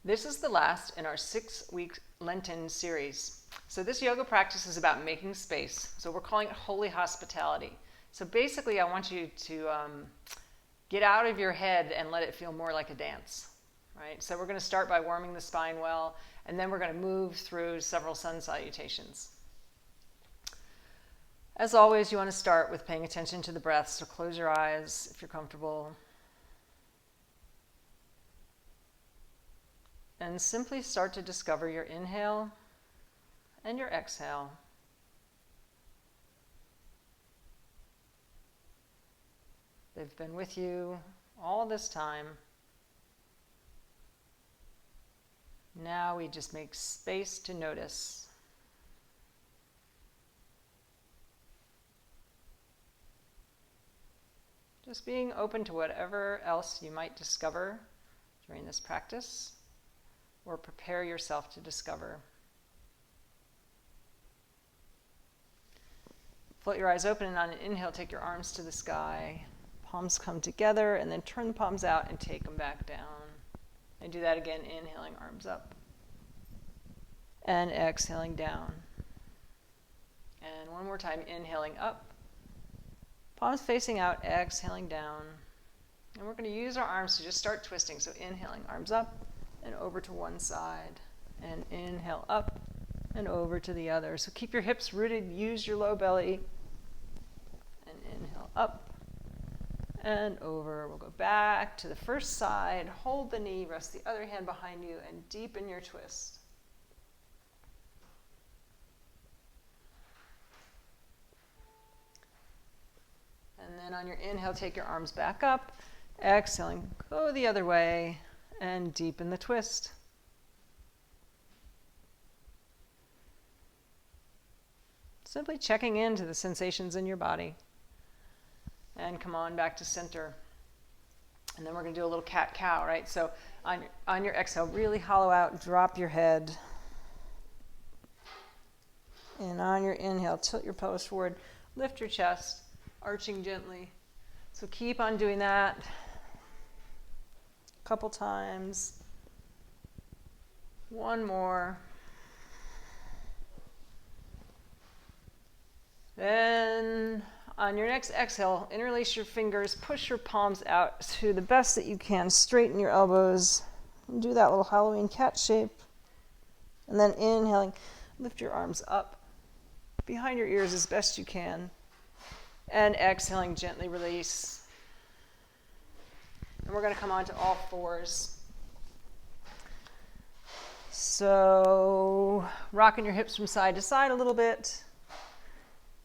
This is the last in our 6-week Lenten series. So this yoga practice is about making space. So we're calling it holy hospitality. So basically I want you to get out of your head and let it feel more like a dance, right? So we're going to start by warming the spine well, and then we're going to move through several sun salutations. As always, you want to start with paying attention to the breath, so close your eyes if you're comfortable. And simply start to discover your inhale and your exhale. They've been with you all this time. Now we just make space to notice. Just being open to whatever else you might discover during this practice, or prepare yourself to discover. Float your eyes open, and on an inhale, take your arms to the sky. Palms come together, and then turn the palms out and take them back down. And do that again, inhaling, arms up. And exhaling down. And one more time, inhaling up. Palms facing out, exhaling down. And we're going to use our arms to just start twisting. So inhaling, arms up and over to one side. And inhale up and over to the other. So keep your hips rooted, use your low belly. And inhale up and over. We'll go back to the first side, hold the knee, rest the other hand behind you, and deepen your twist. And then on your inhale, take your arms back up, exhaling, go the other way, and deepen the twist. Simply checking into the sensations in your body. And come on back to center. And then we're going to do a little cat-cow, right? So on your exhale, really hollow out, drop your head. And on your inhale, tilt your pelvis forward, lift your chest, arching gently. So keep on doing that a couple times. One more. Then on your next exhale, interlace your fingers, push your palms out to the best that you can, straighten your elbows, and do that little Halloween cat shape. And then inhaling, lift your arms up behind your ears as best you can. And exhaling, gently release. And we're going to come on to all fours. So rocking your hips from side to side a little bit.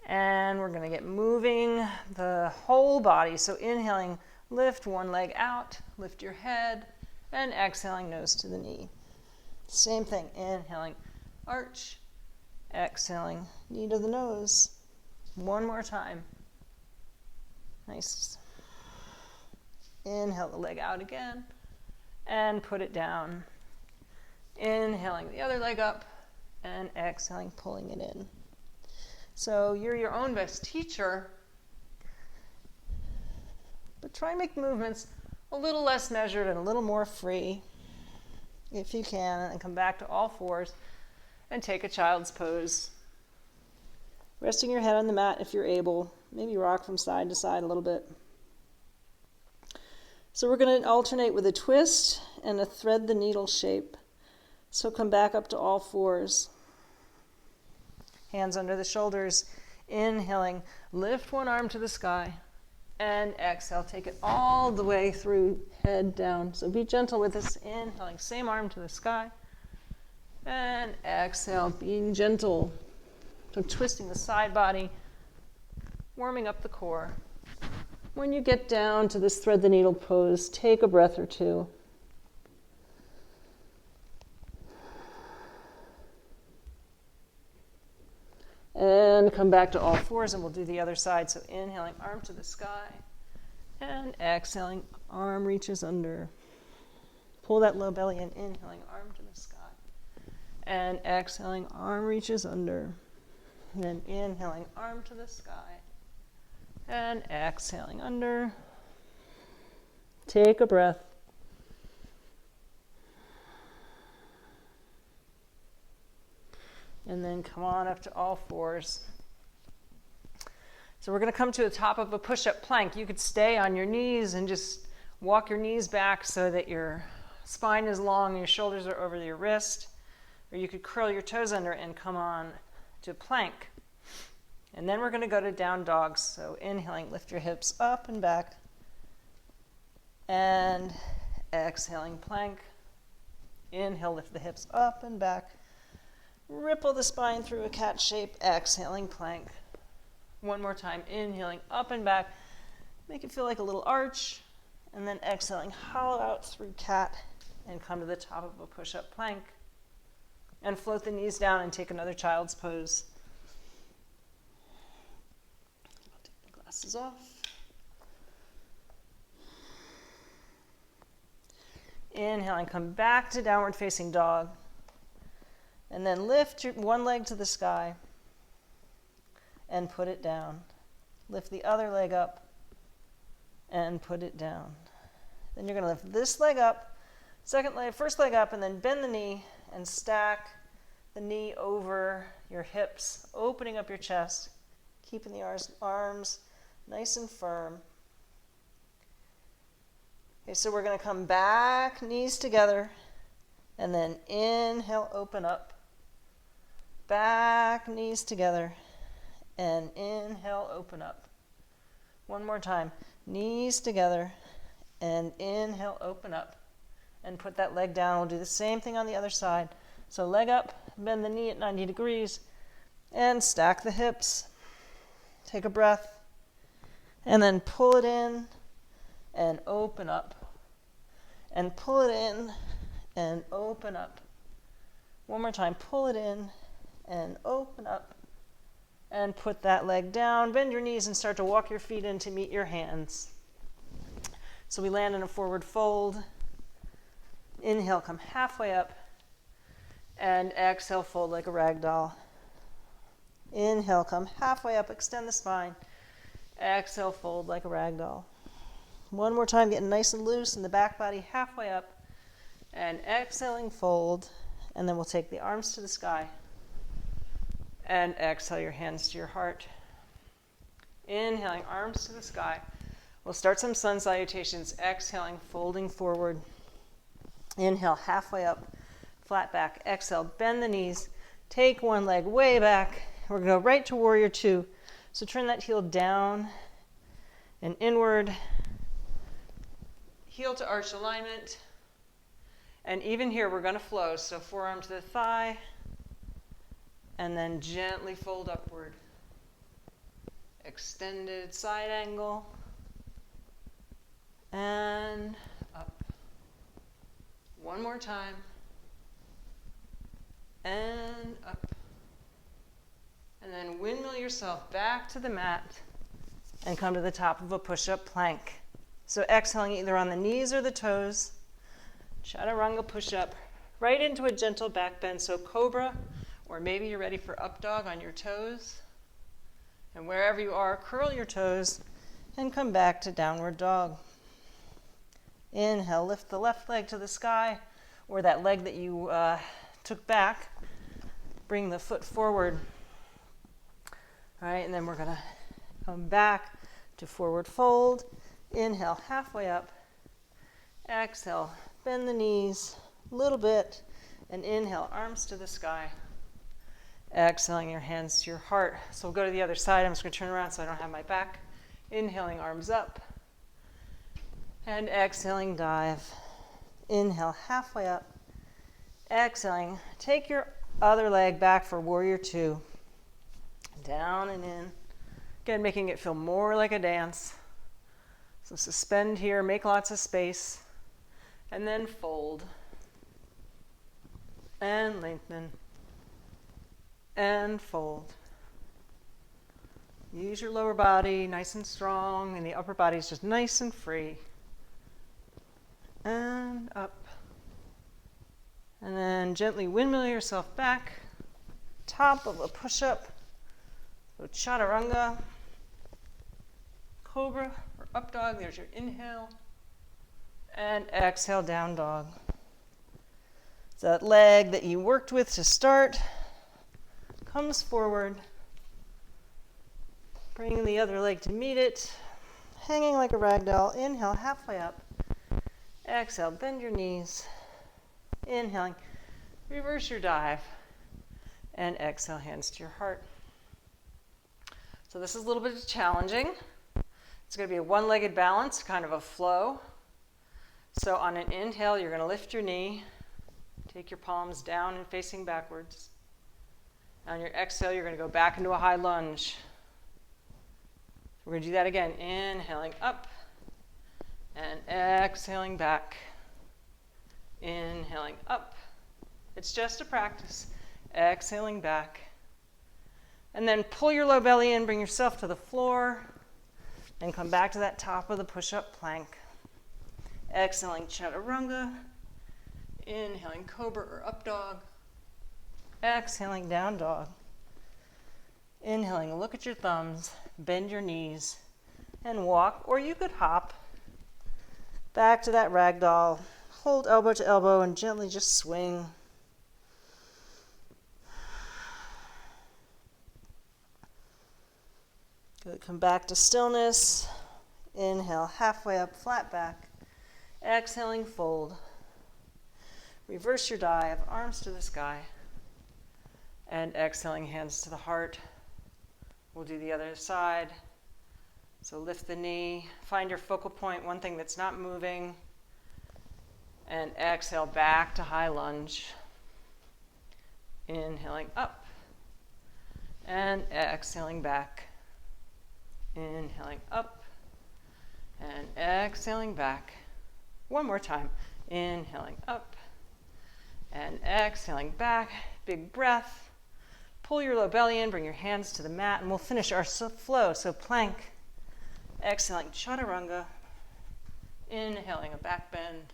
And we're going to get moving the whole body. So inhaling, lift one leg out, lift your head, and exhaling, nose to the knee. Same thing, inhaling, arch, exhaling, knee to the nose. One more time. Nice. Inhale the leg out again, and put it down. Inhaling the other leg up, and exhaling, pulling it in. So you're your own best teacher, but try and make movements a little less measured and a little more free, if you can, and come back to all fours and take a child's pose. Resting your head on the mat if you're able, maybe rock from side to side a little bit. So we're going to alternate with a twist and a thread the needle shape. So come back up to all fours. Hands under the shoulders, inhaling, lift one arm to the sky, and exhale, take it all the way through, head down. So be gentle with this, inhaling, same arm to the sky, and exhale, being gentle. So twisting the side body, warming up the core. When you get down to this thread the needle pose, take a breath or two. And come back to all fours, and we'll do the other side. So inhaling, arm to the sky, and exhaling, arm reaches under. Pull that low belly in, inhaling, arm to the sky, and exhaling, arm reaches under. And then inhaling, arm to the sky, and exhaling under. Take a breath. and come on up to all fours. So we're going to come to the top of a push-up plank. You could stay on your knees and just walk your knees back so that your spine is long and your shoulders are over your wrist. Or you could curl your toes under and come on to plank. And then we're going to go to down dog. So inhaling, lift your hips up and back. And exhaling, plank. Inhale, lift the hips up and back. Ripple the spine through a cat shape. Exhaling, plank. One more time, inhaling up and back. Make it feel like a little arch. And then exhaling, hollow out through cat and come to the top of a push-up plank. And float the knees down and take another child's pose. I'll take the glasses off. Inhaling, come back to downward facing dog. And then lift your one leg to the sky and put it down. Lift the other leg up and put it down. Then you're going to lift this leg up, first leg up, and then bend the knee and stack the knee over your hips, opening up your chest, keeping the arms nice and firm. Okay, so we're going to come back, knees together, and then inhale, open up. Back, knees together, and inhale, open up. One more time, knees together, and inhale, open up. And put that leg down. We'll do the same thing on the other side. So leg up, bend the knee at 90 degrees, and stack the hips. Take a breath, and then pull it in, and open up. And pull it in, and open up. One more time, pull it in, and open up. And put that leg down, bend your knees, and start to walk your feet in to meet your hands. So we land in a forward fold. Inhale, come halfway up. And exhale, fold like a rag doll. Inhale, come halfway up, extend the spine. Exhale, fold like a rag doll. One more time, getting nice and loose in the back body, halfway up. And exhaling, fold. And then we'll take the arms to the sky. And exhale your hands to your heart. Inhaling, arms to the sky. We'll start some sun salutations. Exhaling, folding forward. Inhale, halfway up, flat back. Exhale, bend the knees. Take one leg way back. We're going to go right to warrior two. So turn that heel down and inward. Heel to arch alignment. And even here, we're going to flow. So forearm to the thigh. And then gently fold upward. Extended side angle. And up. One more time. And up. And then windmill yourself back to the mat and come to the top of a push-up plank. So exhaling either on the knees or the toes. Chaturanga push-up. Right into a gentle back bend. So cobra, or maybe you're ready for up dog on your toes. And wherever you are, curl your toes and come back to downward dog. Inhale, lift the left leg to the sky, or that leg that you took back. Bring the foot forward. All right, and then we're going to come back to forward fold. Inhale, halfway up. Exhale, bend the knees a little bit, and inhale, arms to the sky. Exhaling your hands to your heart. So we'll go to the other side. I'm just going to turn around so I don't have my back. Inhaling, arms up. And exhaling, dive. Inhale, halfway up. Exhaling, take your other leg back for warrior two. Down and in. Again, making it feel more like a dance. So suspend here, make lots of space. And then fold. And lengthen. And fold. Use your lower body nice and strong, and the upper body is just nice and free. And up. And then gently windmill yourself back. Top of a push-up. So chaturanga. Cobra or up dog. There's your inhale. And exhale, down dog. So that leg that you worked with to start. comes forward, bringing the other leg to meet it, hanging like a rag doll. Inhale, halfway up. Exhale, bend your knees. Inhaling, reverse your dive. And exhale, hands to your heart. So this is a little bit challenging. It's going to be a one-legged balance, kind of a flow. So on an inhale, you're going to lift your knee, take your palms down and facing backwards. On your exhale, you're going to go back into a high lunge. We're going to do that again. Inhaling up and exhaling back. Inhaling up. It's just a practice. Exhaling back. And then pull your low belly in, bring yourself to the floor, and come back to that top of the push-up plank. Exhaling chaturanga. Inhaling cobra or up dog. Exhaling down dog. Inhaling, look at your thumbs, bend your knees, and walk, or you could hop back to that rag doll. Hold elbow to elbow and gently just swing. Good, come back to stillness. Inhale, halfway up, flat back. Exhaling, fold. Reverse your dive, arms to the sky. And exhaling, hands to the heart. We'll do the other side. So lift the knee, find your focal point, one thing that's not moving. And exhale back to high lunge. Inhaling up. And exhaling back. Inhaling up. And exhaling back. One more time. Inhaling up. And exhaling back. Big breath. Pull your low belly in, bring your hands to the mat, and we'll finish our flow. So plank, exhaling chaturanga, inhaling a back bend,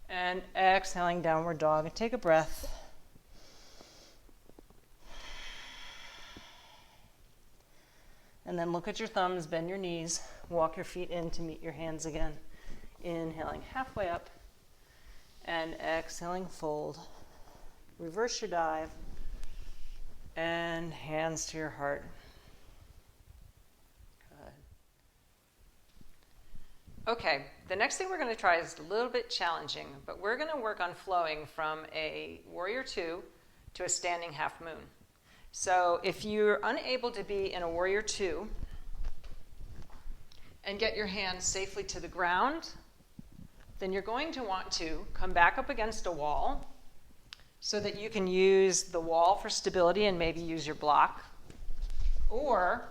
and exhaling downward dog. And take a breath. And then look at your thumbs, bend your knees, walk your feet in to meet your hands again. Inhaling halfway up, and exhaling fold. Reverse your dive. And hands to your heart. Good. Okay, the next thing we're going to try is a little bit challenging, but we're going to work on flowing from a warrior two to a standing half moon. So if you're unable to be in a warrior two and get your hands safely to the ground, then you're going to want to come back up against a wall so that you can use the wall for stability and maybe use your block. Or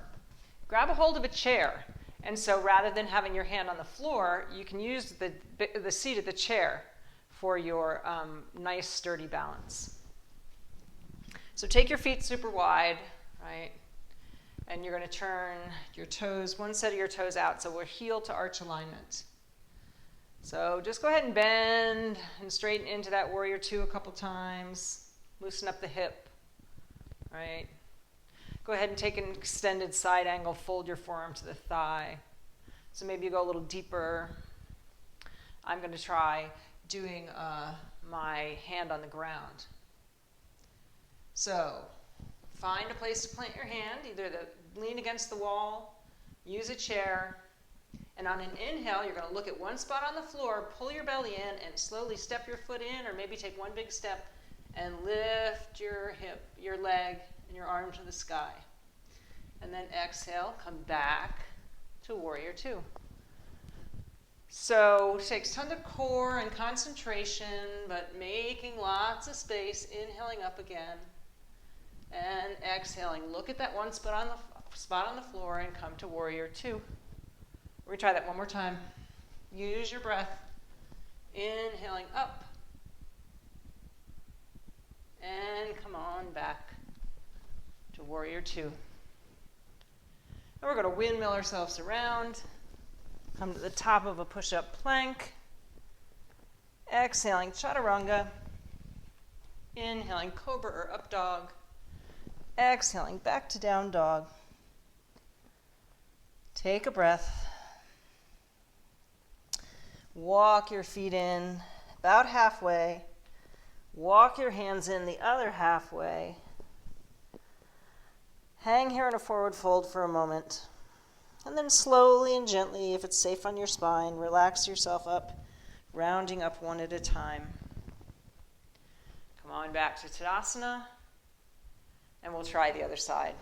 grab a hold of a chair. And so rather than having your hand on the floor, you can use the seat of the chair for your nice sturdy balance. So take your feet super wide, right? And you're going to turn your toes, one set of your toes out. So we're heel to arch alignment. So just go ahead and bend and straighten into that warrior two a couple times. Loosen up the hip, right? Go ahead and take an extended side angle. Fold your forearm to the thigh. So maybe you go a little deeper. I'm going to try doing my hand on the ground. So find a place to plant your hand, either lean against the wall, use a chair. And on an inhale, you're going to look at one spot on the floor, pull your belly in, and slowly step your foot in, or maybe take one big step and lift your hip, your leg, and your arm to the sky. And then exhale, come back to warrior two. So it takes tons of core and concentration, but making lots of space, inhaling up again, and exhaling. Look at that one spot on the floor and come to warrior two. We're going to try that one more time. Use your breath. Inhaling up. And come on back to warrior two. And we're going to windmill ourselves around. Come to the top of a push-up plank. Exhaling chaturanga. Inhaling cobra or up dog. Exhaling back to down dog. Take a breath. Walk your feet in about halfway. Walk your hands in the other halfway. Hang here in a forward fold for a moment. And then slowly and gently, if it's safe on your spine, relax yourself up, rounding up one at a time. Come on back to Tadasana, and we'll try the other side.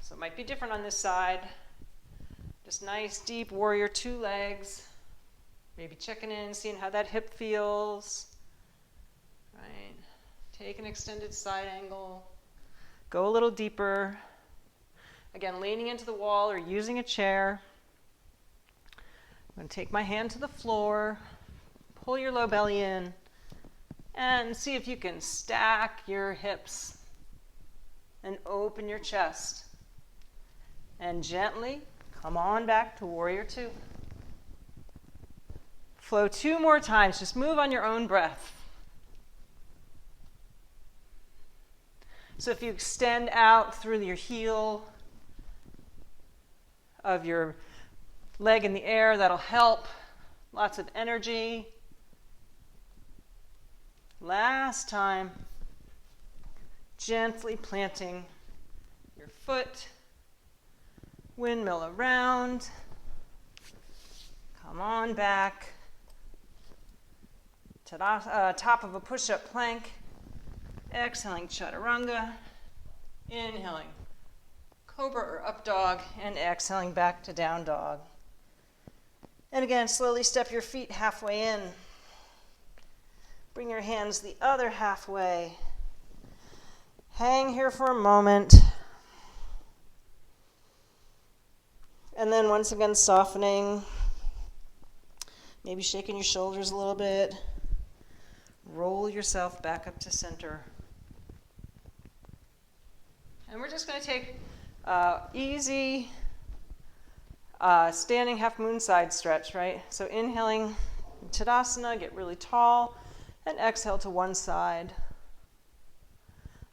So it might be different on this side. Just nice, deep warrior, 2 legs. Maybe checking in, seeing how that hip feels. Right. Take an extended side angle. Go a little deeper. Again, leaning into the wall or using a chair. I'm going to take my hand to the floor. Pull your low belly in. And see if you can stack your hips and open your chest. And gently come on back to warrior 2. Flow 2 more times. Just move on your own breath. So if you extend out through your heel of your leg in the air, that'll help. Lots of energy. Last time, gently planting your foot, windmill around, come on back, top of a push-up plank, exhaling chaturanga, inhaling cobra or up dog, and exhaling back to down dog. And again, slowly step your feet halfway in. Bring your hands the other halfway. Hang here for a moment. And then once again softening. Maybe shaking your shoulders a little bit. Roll yourself back up to center. And we're just going to take easy standing half moon side stretch, right? So inhaling Tadasana, get really tall. And exhale to one side.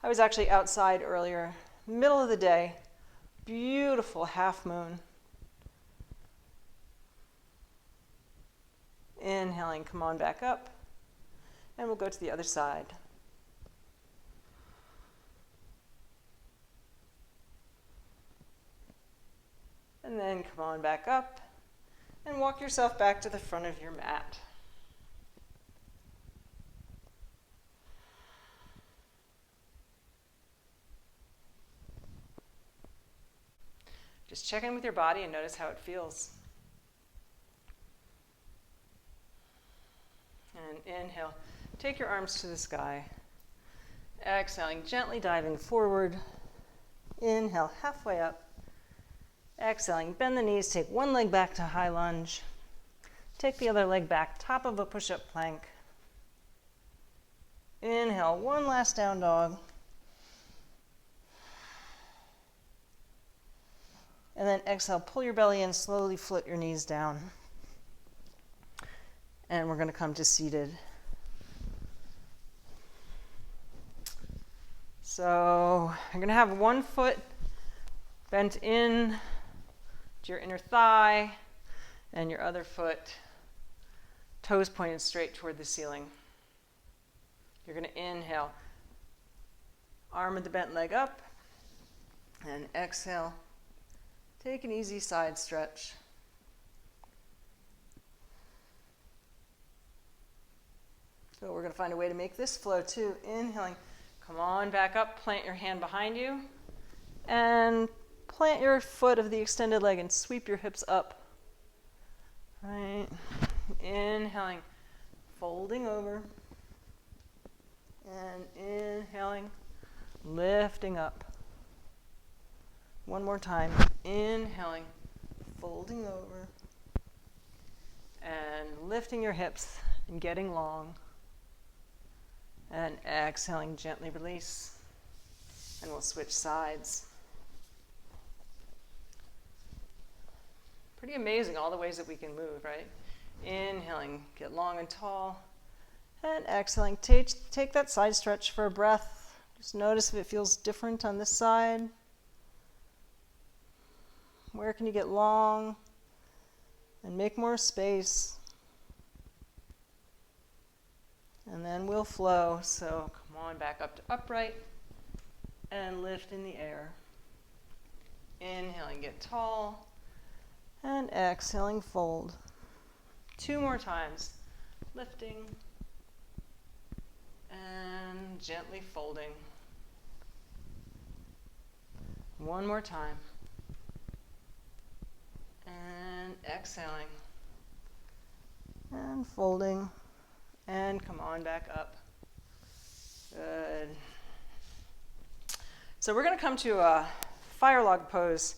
I was actually outside earlier, middle of the day, beautiful half moon. Inhaling, come on back up, and we'll go to the other side. And then come on back up, and walk yourself back to the front of your mat. Just check in with your body and notice how it feels. And inhale, take your arms to the sky. Exhaling, gently diving forward. Inhale, halfway up. Exhaling, bend the knees, take one leg back to high lunge. Take the other leg back, top of a push-up plank. Inhale, one last down dog. And then exhale, pull your belly in, slowly float your knees down. And we're going to come to seated. So you're going to have one foot bent in to your inner thigh, and your other foot toes pointed straight toward the ceiling. You're going to inhale, arm of the bent leg up, and exhale. Take an easy side stretch. So we're going to find a way to make this flow too. Inhaling, come on back up, plant your hand behind you, and plant your foot of the extended leg and sweep your hips up. Right. Inhaling, folding over, and inhaling, lifting up. One more time. Inhaling, folding over, and lifting your hips and getting long. And exhaling, gently release. And we'll switch sides. Pretty amazing all the ways that we can move, right? Inhaling, get long and tall. And exhaling, take that side stretch for a breath. Just notice if it feels different on this side. Where can you get long and make more space? And then we'll flow. So come on back up to upright and lift in the air. Inhaling, get tall, and exhaling, fold. 2 more times. Lifting and gently folding. 1 more time. And exhaling. And folding. And come on back up. Good. So we're going to come to a fire log pose.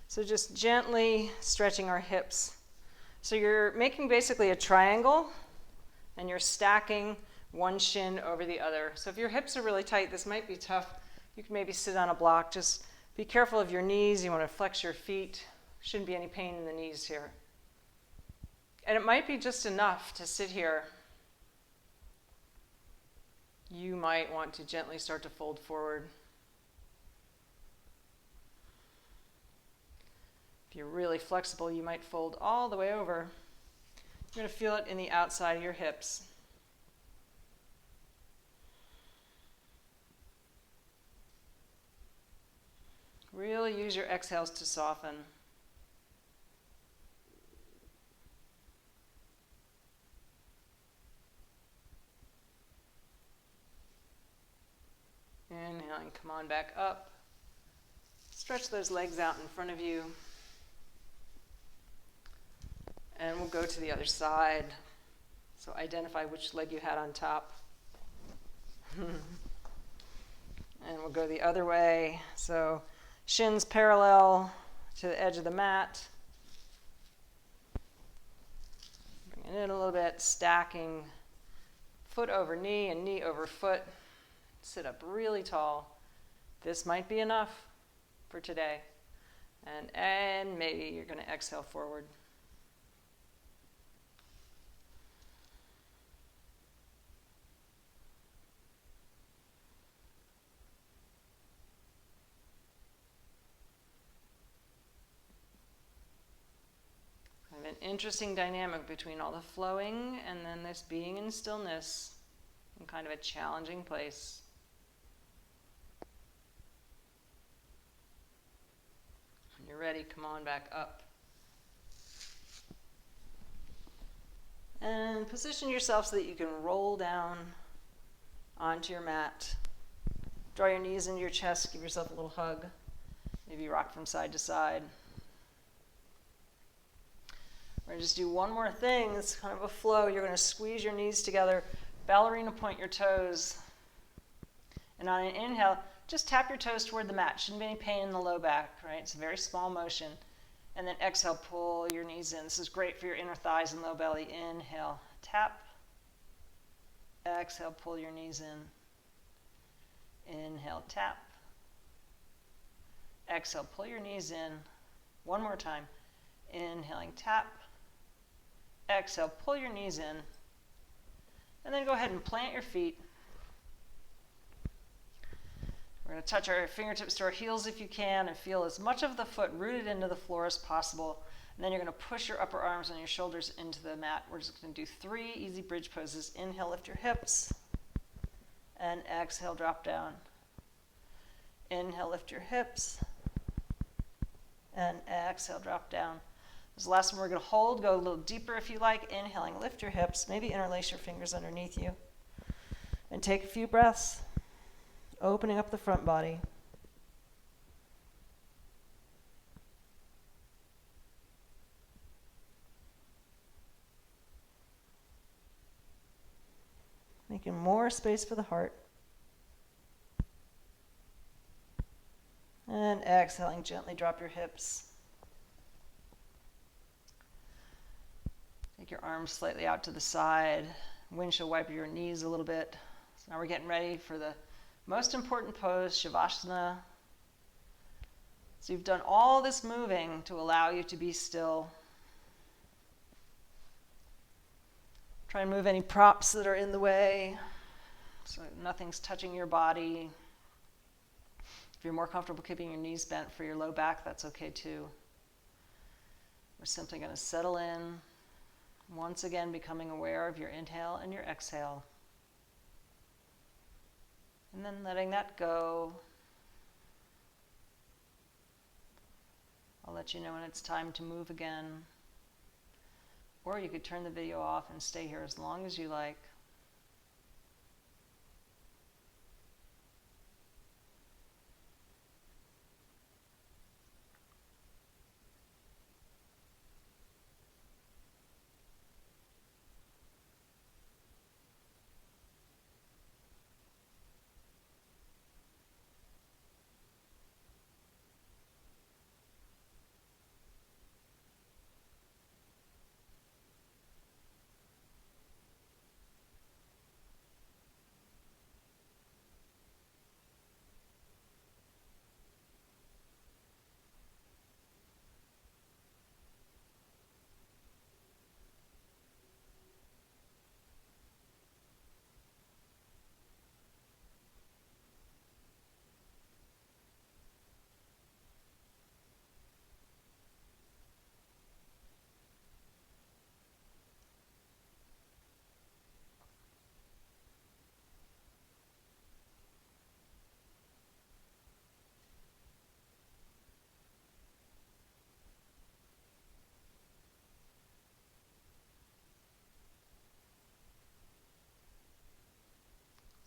So just gently stretching our hips. So you're making basically a triangle, and you're stacking one shin over the other. So if your hips are really tight, this might be tough. You can maybe sit on a block. Just be careful of your knees. You want to flex your feet. Shouldn't be any pain in the knees here. And it might be just enough to sit here. You might want to gently start to fold forward. If you're really flexible, you might fold all the way over. You're going to feel it in the outside of your hips. Really use your exhales to soften. Inhaling, come on back up. Stretch those legs out in front of you. And we'll go to the other side. So identify which leg you had on top. And we'll go the other way. So shins parallel to the edge of the mat. Bring it in a little bit, stacking foot over knee and knee over foot. Sit up really tall. This might be enough for today. And maybe you're going to exhale forward. An interesting dynamic between all the flowing and then this being in stillness in kind of a challenging place. When you're ready, come on back up. And position yourself so that you can roll down onto your mat. Draw your knees into your chest, give yourself a little hug. Maybe rock from side to side. We're going to just do one more thing. It's kind of a flow. You're going to squeeze your knees together, ballerina point your toes. And on an inhale, just tap your toes toward the mat. Shouldn't be any pain in the low back, right? It's a very small motion. And then exhale, pull your knees in. This is great for your inner thighs and low belly. Inhale, tap. Exhale, pull your knees in. Inhale, tap. Exhale, pull your knees in. One more time. Inhaling, tap. Exhale, pull your knees in. And then go ahead and plant your feet. We're going to touch our fingertips to our heels if you can and feel as much of the foot rooted into the floor as possible. And then you're going to push your upper arms and your shoulders into the mat. We're just going to do 3 easy bridge poses. Inhale, lift your hips. And exhale, drop down. Inhale, lift your hips. And exhale, drop down. This last one we're going to hold. Go a little deeper if you like. Inhaling, lift your hips. Maybe interlace your fingers underneath you. And take a few breaths, opening up the front body. Making more space for the heart. And exhaling, gently drop your hips. Take your arms slightly out to the side. Windshield wiper your knees a little bit. So now we're getting ready for the most important pose, Shavasana. So you've done all this moving to allow you to be still. Try and move any props that are in the way so nothing's touching your body. If you're more comfortable keeping your knees bent for your low back, that's okay too. We're simply going to settle in, once again becoming aware of your inhale and your exhale. And then letting that go. I'll let you know when it's time to move again. Or you could turn the video off and stay here as long as you like.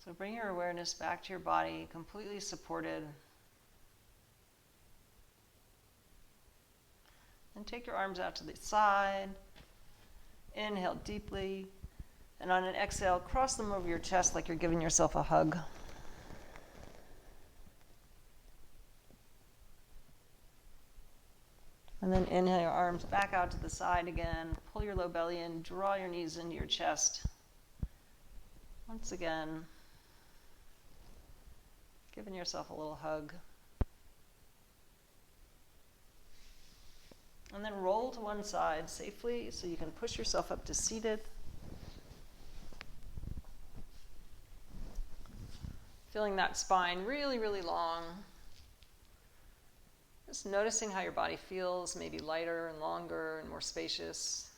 So bring your awareness back to your body, completely supported. And take your arms out to the side. Inhale deeply. And on an exhale, cross them over your chest like you're giving yourself a hug. And then inhale your arms back out to the side again. Pull your low belly in, draw your knees into your chest. Once again, giving yourself a little hug. And then roll to one side safely so you can push yourself up to seated. Feeling that spine really, really long. Just noticing how your body feels, maybe lighter and longer and more spacious.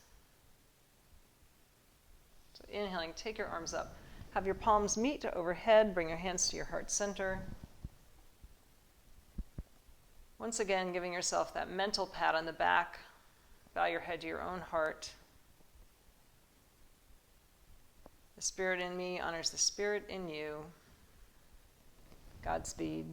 So inhaling, take your arms up. Have your palms meet overhead, bring your hands to your heart center. Once again, giving yourself that mental pat on the back. Bow your head to your own heart. The spirit in me honors the spirit in you. Godspeed.